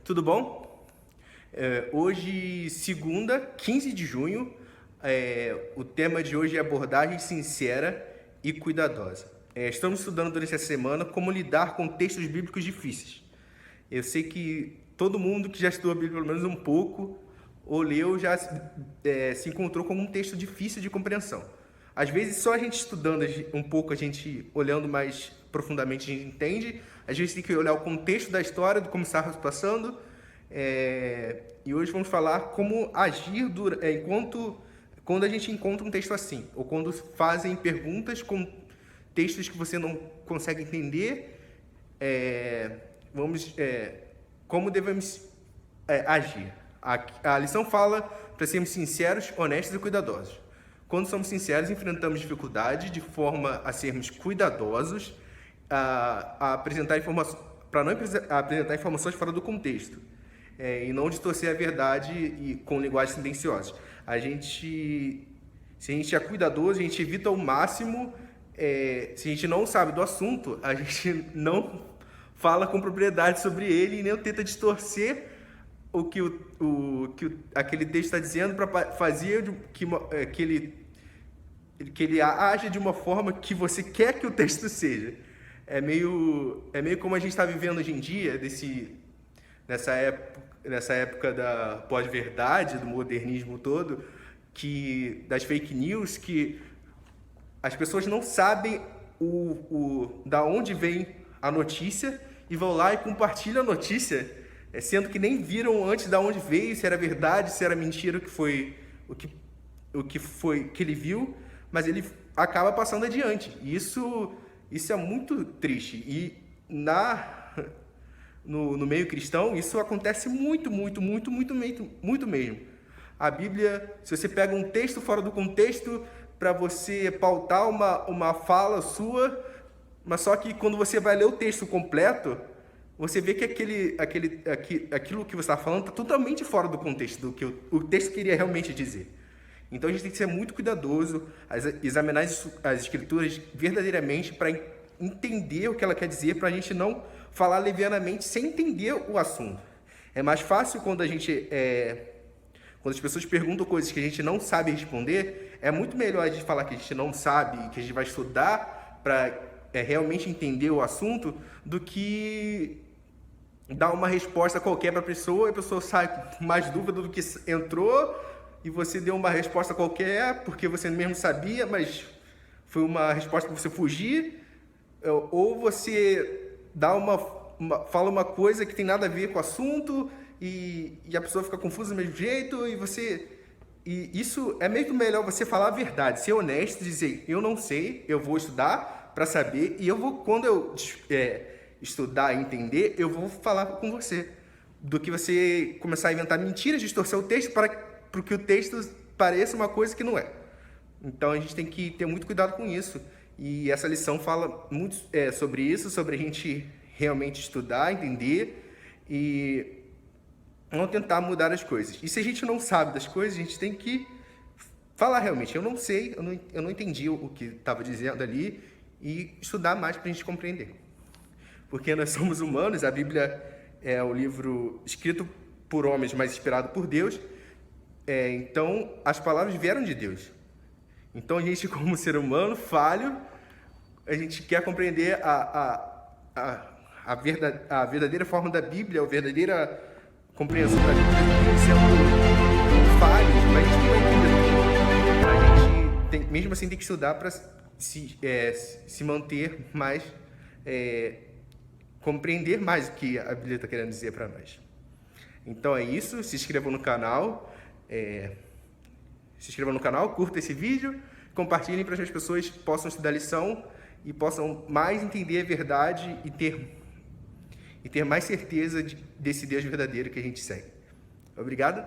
Tudo bom? Hoje, segunda, 15 de junho, o tema de hoje é abordagem sincera e cuidadosa. Estamos estudando durante essa semana como lidar com textos bíblicos difíceis. Eu sei que todo mundo que já estudou a Bíblia pelo menos um pouco, ou leu, já se encontrou com um texto difícil de compreensão. Às vezes, só a gente estudando um pouco, a gente olhando mais profundamente, a gente entende. Às vezes tem que olhar o contexto da história, do como está passando. E hoje vamos falar como agir quando a gente encontra um texto assim, ou quando fazem perguntas com textos que você não consegue entender, como devemos agir. A lição fala para sermos sinceros, honestos e cuidadosos. Quando somos sinceros, enfrentamos dificuldade de forma a sermos cuidadosos, a apresentar informações, para não apresentar informações fora do contexto, e não distorcer a verdade e com linguagens tendenciosas. Se a gente é cuidadoso, a gente evita ao máximo. Se a gente não sabe do assunto, a gente não fala com propriedade sobre ele e nem tenta distorcer o que aquele texto está dizendo para fazer que ele haja de uma forma que você quer que o texto seja. É meio como a gente está vivendo hoje em dia, nessa época da pós-verdade, do modernismo todo, das fake news, que as pessoas não sabem da onde vem a notícia e vão lá e compartilham a notícia, sendo que nem viram antes da onde veio, se era verdade, se era mentira o que ele viu, mas ele acaba passando adiante. E isso é muito triste. E no meio cristão, isso acontece muito mesmo. A Bíblia, se você pega um texto fora do contexto para você pautar uma fala sua, mas só que quando você vai ler o texto completo, você vê que aquilo que você está falando está totalmente fora do contexto do que o texto queria realmente dizer. Então a gente tem que ser muito cuidadoso, examinar as escrituras verdadeiramente para entender o que ela quer dizer, para a gente não falar levianamente sem entender o assunto. É mais fácil quando as pessoas perguntam coisas que a gente não sabe responder, é muito melhor a gente falar que a gente não sabe, que a gente vai estudar para realmente entender o assunto, do que dar uma resposta qualquer para a pessoa e a pessoa sai com mais dúvida do que entrou, e você deu uma resposta qualquer porque você mesmo sabia, mas foi uma resposta para você fugir, ou você fala uma coisa que tem nada a ver com o assunto e a pessoa fica confusa do mesmo jeito, e isso é mesmo melhor você falar a verdade, ser honesto, dizer: eu não sei, eu vou estudar para saber, e quando eu estudar e entender, eu vou falar com você, do que você começar a inventar mentiras, distorcer o texto para que o texto pareça uma coisa que não é. Então a gente tem que ter muito cuidado com isso, e essa lição fala muito sobre isso, sobre a gente realmente estudar, entender e não tentar mudar as coisas. E se a gente não sabe das coisas, a gente tem que falar realmente: eu não sei, eu não entendi o que estava dizendo ali, e estudar mais para a gente compreender. Porque nós somos humanos, a Bíblia é o livro escrito por homens, mas inspirado por Deus. Então, as palavras vieram de Deus. Então, a gente, como ser humano falho, a gente quer compreender a verdadeira forma da Bíblia, a verdadeira compreensão da Bíblia, sendo falhos, mas a gente não vai entender tudo. Mesmo assim, tem que estudar para se manter mais, compreender mais o que a Bíblia está querendo dizer para nós. Então é isso, se inscrevam no canal, curta esse vídeo, compartilhem para que as pessoas possam estudar a lição e possam mais entender a verdade e ter mais certeza desse Deus verdadeiro que a gente segue. Obrigado.